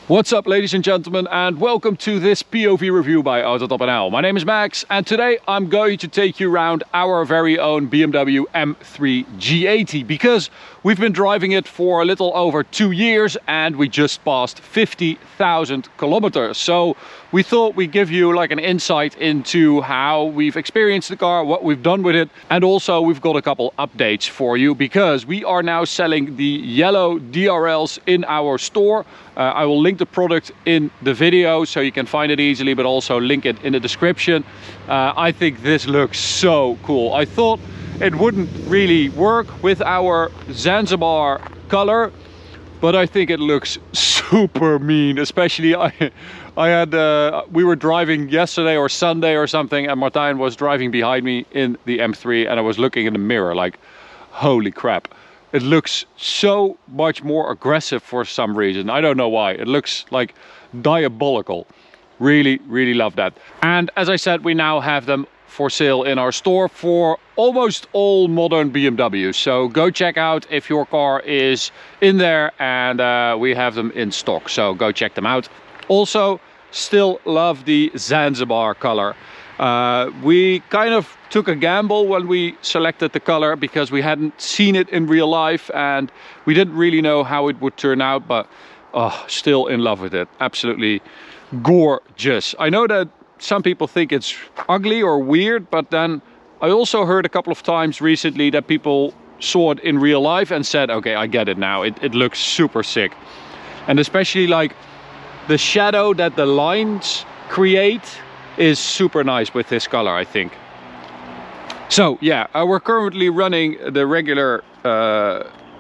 What's up, ladies and gentlemen, and welcome to this POV review by AUTOBAHN. My name is Max, and today I'm going to take you around our very own BMW M3 G80 because we've been driving it for a little over 2 years and we just passed 50,000 kilometers. So we thought we'd give you like an insight into how we've experienced the car, what we've done with it, and also we've got a couple updates for you because we are now selling the yellow DRLs in our store. I will link the product in the video so you can find it easily, but also link it in the description. I think this looks so cool. I thought it wouldn't really work with our Zanzibar color, but I think it looks super mean. Especially we were driving yesterday or Sunday or something, and Martijn was driving behind me in the M3, and I was looking in the mirror like, holy crap. It looks so much more aggressive for some reason. I don't know why. It looks like diabolical. Really, really love that. And as I said, we now have them for sale in our store for almost all modern BMWs. So go check out if your car is in there, and we have them in stock. So go check them out. Also, still love the Zanzibar color. We kind of took a gamble when we selected the color because we hadn't seen it in real life and we didn't really know how it would turn out, but still in love with it. Absolutely gorgeous. I know that some people think it's ugly or weird, but then I also heard a couple of times recently that people saw it in real life and said, okay, I get it now. It looks super sick. And especially like the shadow that the lines create is super nice with this color, I think. So yeah, we're currently running the regular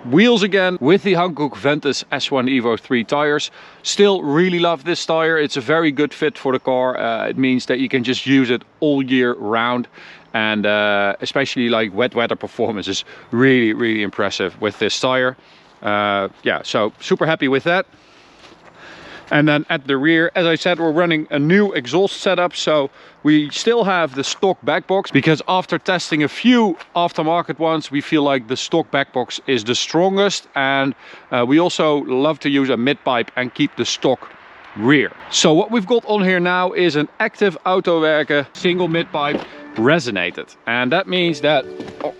wheels again with the Hankook Ventus S1 Evo 3 tires. Still really love this tire. It's a very good fit for the car. It means that you can just use it all year round, and especially like wet weather performance is really, really impressive with this tire. Yeah, so super happy with that. And then at the rear, as I said, we're running a new exhaust setup. So we still have the stock back box because after testing a few aftermarket ones, we feel like the stock back box is the strongest. And we also love to use a mid-pipe and keep the stock rear. So what we've got on here now is an active Autowerke single mid-pipe resonated. And that means that,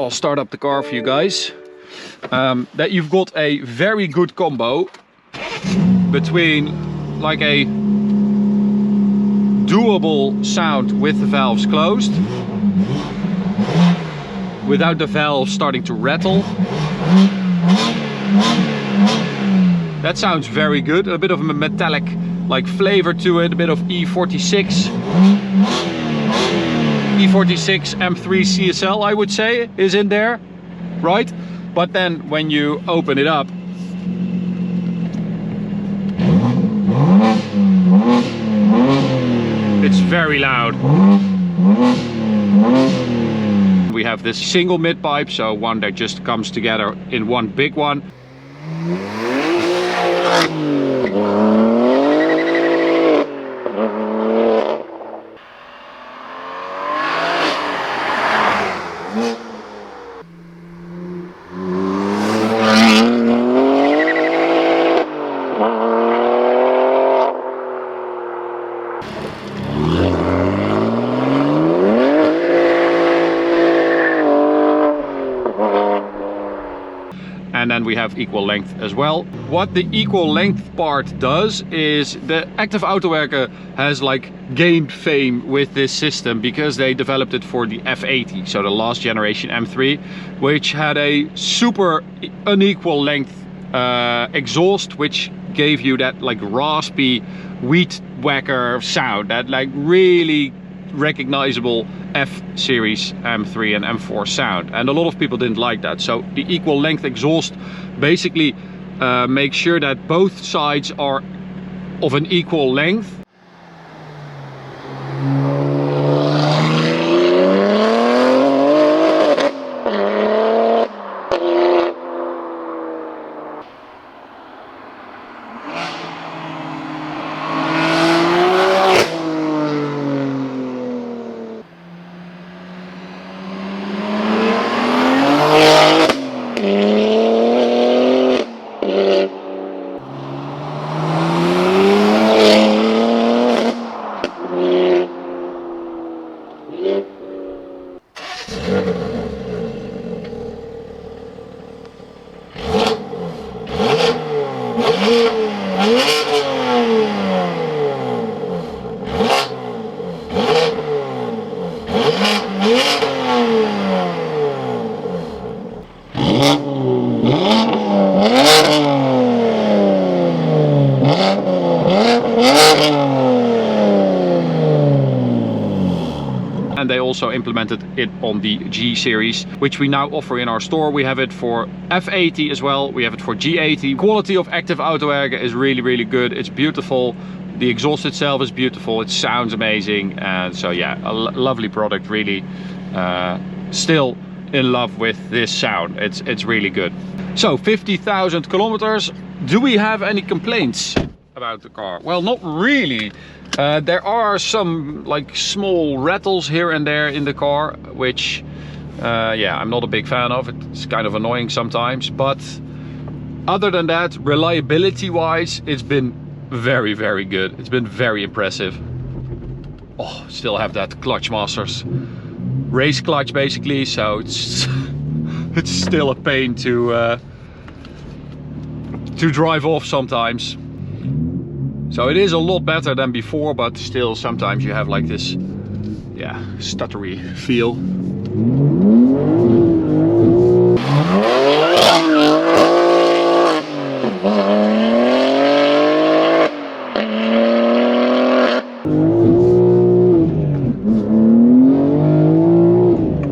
I'll start up the car for you guys, that you've got a very good combo between like a doable sound with the valves closed without the valve starting to rattle. That sounds very good. A bit of a metallic like flavor to it, a bit of E46 M3 CSL, I would say, is in there, right? But then when you open it up, it's very loud. We have this single mid pipe, so one that just comes together in one big one. And then we have equal length as well. What the equal length part does is the active Autowerke has like gained fame with this system because they developed it for the F80, so the last generation M3, which had a super unequal length exhaust, which gave you that like raspy weed whacker sound, that like really recognizable F series M3 and M4 sound, and a lot of people didn't like that. So the equal length exhaust basically makes sure that both sides are of an equal length. And they also implemented it on the G series, which we now offer in our store. We have it for F80 as well. We have it for G80. Quality of active Autowerke is really, really good. It's beautiful. The exhaust itself is beautiful. It sounds amazing. And so yeah, a lovely product, really. Still in love with this sound. It's really good. So 50,000 kilometers. Do we have any complaints about the car? Well, not really. There are some like small rattles here and there in the car, which yeah, I'm not a big fan of. It's kind of annoying sometimes, but other than that, reliability wise, it's been very, very good. It's been very impressive. Oh, still have that Clutch Masters race clutch basically, so it's it's still a pain to drive off sometimes. So it is a lot better than before, but still sometimes you have like this, yeah, stuttery feel.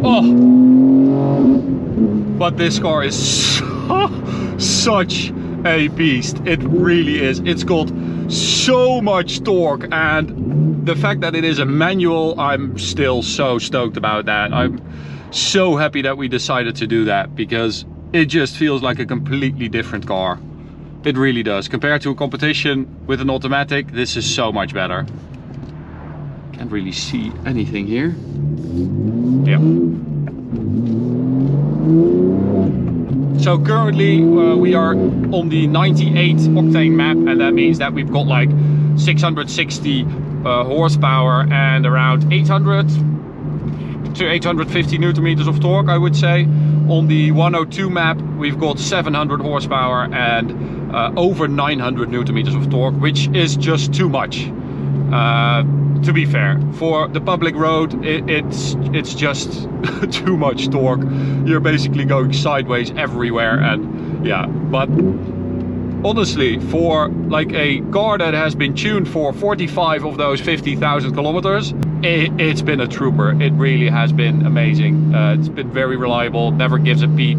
Oh, but this car is such a beast. It really is. It's got so much torque, and the fact that it is a manual, I'm still so stoked about that. I'm so happy that we decided to do that, because it just feels like a completely different car. It really does. Compared to a competition with an automatic, this is so much better. Can't really see anything here. Yeah. So currently we are on the 98 octane map, and that means that we've got like 660 horsepower and around 800 to 850 newton meters of torque, I would say. On the 102 map we've got 700 horsepower and over 900 newton meters of torque, which is just too much. To be fair, for the public road, it's just too much torque. You're basically going sideways everywhere, and yeah, but honestly, for like a car that has been tuned for 45 of those 50,000 kilometers, it's been a trooper. It really has been amazing. It's been very reliable, never gives a peep.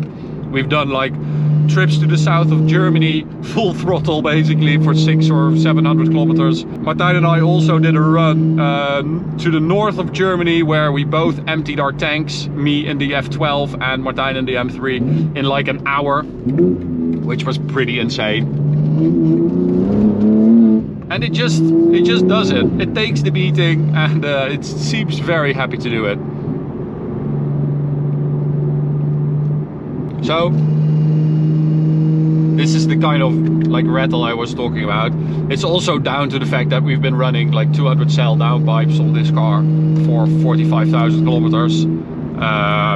We've done like trips to the south of Germany, full throttle basically, for 600 or 700 kilometers. Martijn and I also did a run to the north of Germany, where we both emptied our tanks, me in the F12 and Martijn in the M3, in like an hour, which was pretty insane. And it just does it. It takes the beating, and it seems very happy to do it. So this is the kind of like rattle I was talking about. It's also down to the fact that we've been running like 200 cell downpipes on this car for 45,000 kilometers.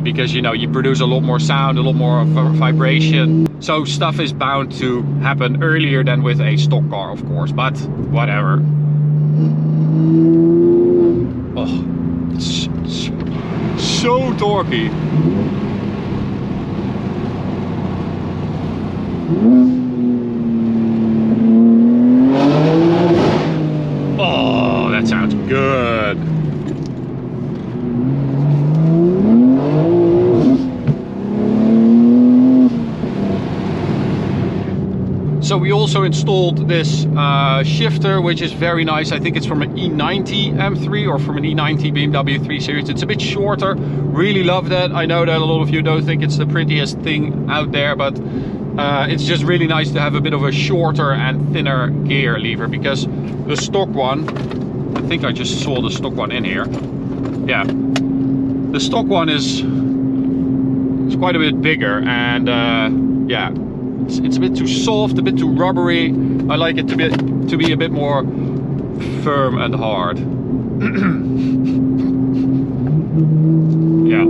Because, you know, you produce a lot more sound, a lot more vibration. So stuff is bound to happen earlier than with a stock car, of course, but whatever. Oh, it's so torquey. Oh, that sounds good. So we also installed this shifter, which is very nice. I think it's from an E90 M3 or from an E90 BMW 3 Series. It's a bit shorter. Really love that. I know that a lot of you don't think it's the prettiest thing out there, but it's just really nice to have a bit of a shorter and thinner gear lever, because the stock one, I think I just saw the stock one in here. Yeah, the stock one is quite a bit bigger, and yeah, it's a bit too soft, a bit too rubbery. I like it to be a bit more firm and hard. Yeah.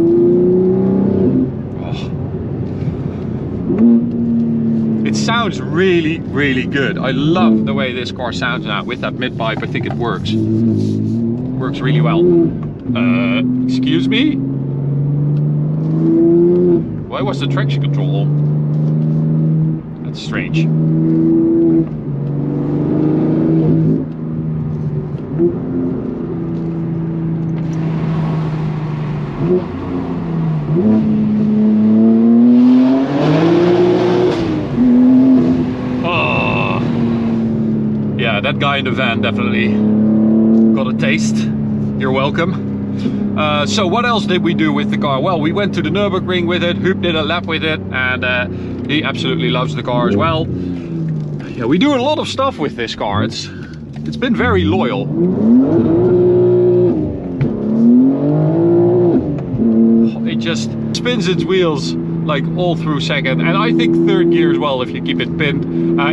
sounds really, really good. I love the way this car sounds now with that mid-pipe. I think it works. Works really well. Excuse me? Why was the traction control on? That's strange. Oh, yeah, that guy in the van definitely got a taste. You're welcome. So what else did we do with the car? Well, we went to the Nürburgring with it. Huub did a lap with it, and he absolutely loves the car as well. Yeah, we do a lot of stuff with this car. It's been very loyal. It just spins its wheels like all through second, and I think third gear as well if you keep it pinned.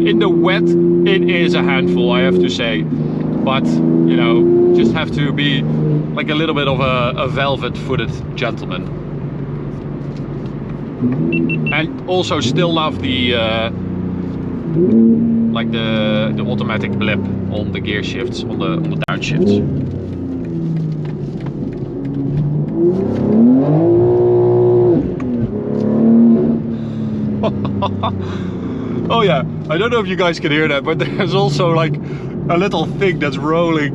In the wet, it is a handful, I have to say. But, you know, just have to be like a little bit of a velvet-footed gentleman. And also still love the like the automatic blip on the gear shifts, on the downshifts. Oh yeah, I don't know if you guys can hear that, but there's also like a little thing that's rolling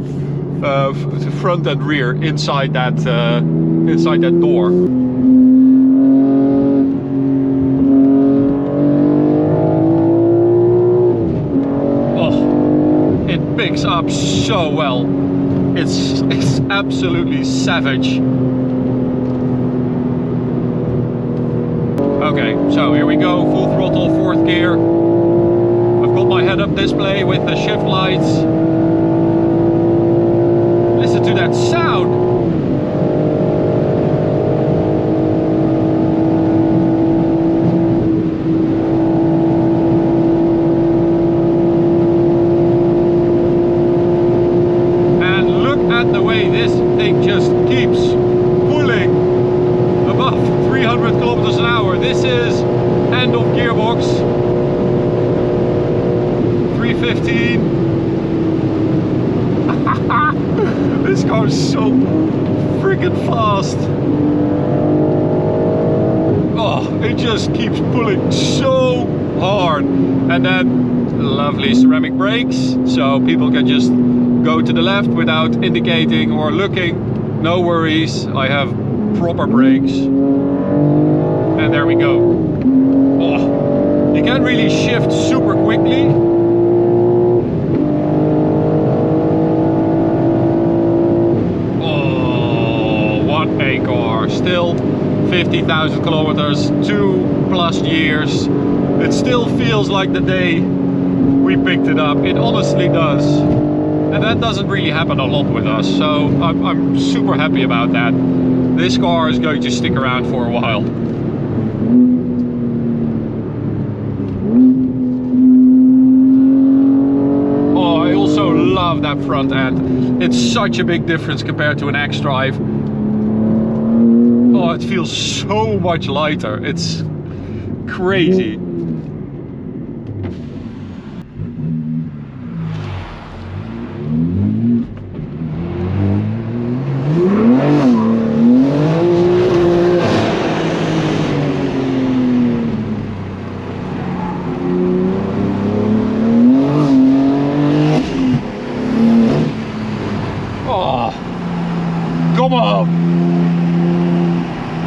front and rear inside that door. Oh, it picks up so well. It's absolutely savage. Okay, so here we go, full throttle, fourth gear. I've got my head-up display with the shift lights. Listen to that sound. And look at the way this thing just keeps pulling above 300 kilometers an hour. This is end of gearbox. 315. This car is so freaking fast. Oh, it just keeps pulling so hard. And then lovely ceramic brakes, so people can just go to the left without indicating or looking. No worries, I have proper brakes. And there we go. Oh, you can't really shift super quickly. Oh, what a car. Still 50,000 kilometers, 2+ years. It still feels like the day we picked it up. It honestly does. And that doesn't really happen a lot with us, so I'm super happy about that. This car is going to stick around for a while. Oh, I also love that front end. It's such a big difference compared to an X-Drive. Oh, it feels so much lighter. It's crazy.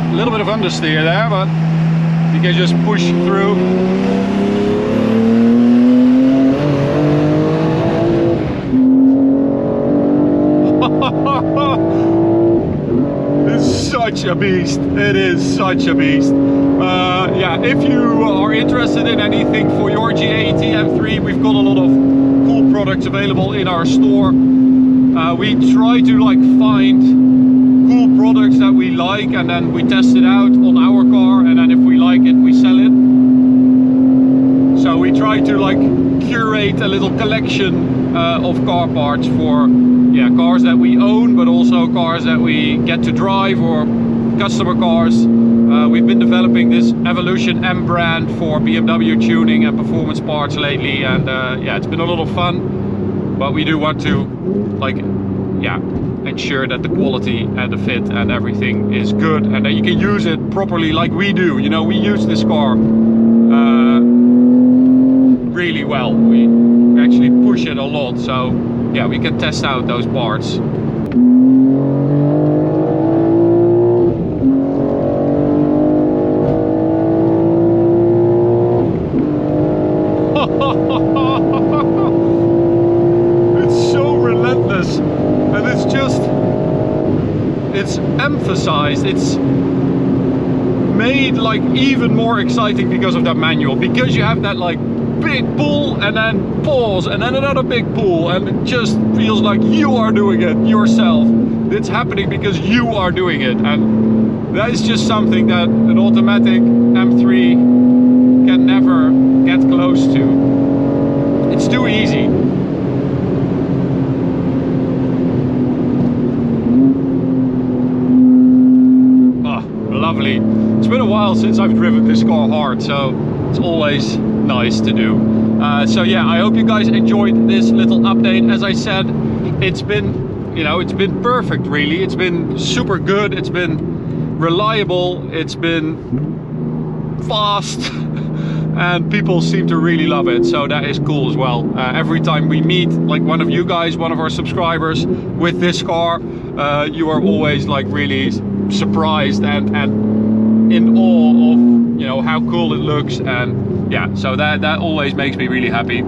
A little bit of understeer there, but you can just push through. It's such a beast. It is such a beast. Yeah, if you are interested in anything for your G80 M3, we've got a lot of cool products available in our store. We try to like find cool products that we like, and then we test it out on our car, and then if we like it, we sell it. So we try to like curate a little collection of car parts for cars that we own, but also cars that we get to drive or customer cars. We've been developing this Evolution M brand for BMW tuning and performance parts lately, and yeah, it's been a lot of fun. But we do want to, like, yeah, ensure that the quality and the fit and everything is good, and that you can use it properly like we do. You know, we use this car really well. We actually push it a lot, so yeah, we can test out those parts. It's so relentless, and it's just, it's emphasized, it's made like even more exciting because of that manual, because you have that like big pull and then pause and then another big pull, and it just feels like you are doing it yourself. It's happening because you are doing it, and that is just something that an automatic M3 can never get close to. It's too easy. Oh, lovely. It's been a while since I've driven this car hard, so it's always nice to do. So yeah, I hope you guys enjoyed this little update. As I said, it's been, you know, it's been perfect really. It's been super good, it's been reliable, it's been fast, and people seem to really love it, so that is cool as well. Every time we meet like one of you guys, one of our subscribers with this car, you are always like really surprised and in awe of, you know, how cool it looks, and yeah, so that always makes me really happy.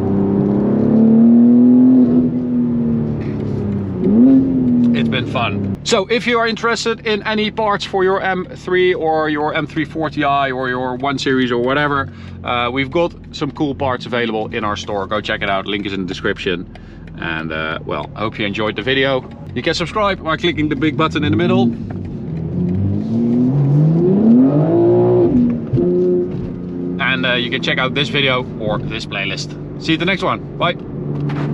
It's been fun. So if you are interested in any parts for your M3 or your M340i or your 1 Series or whatever, we've got some cool parts available in our store. Go check it out, link is in the description. And well, I hope you enjoyed the video. You can subscribe by clicking the big button in the middle. And you can check out this video or this playlist. See you at the next one. Bye.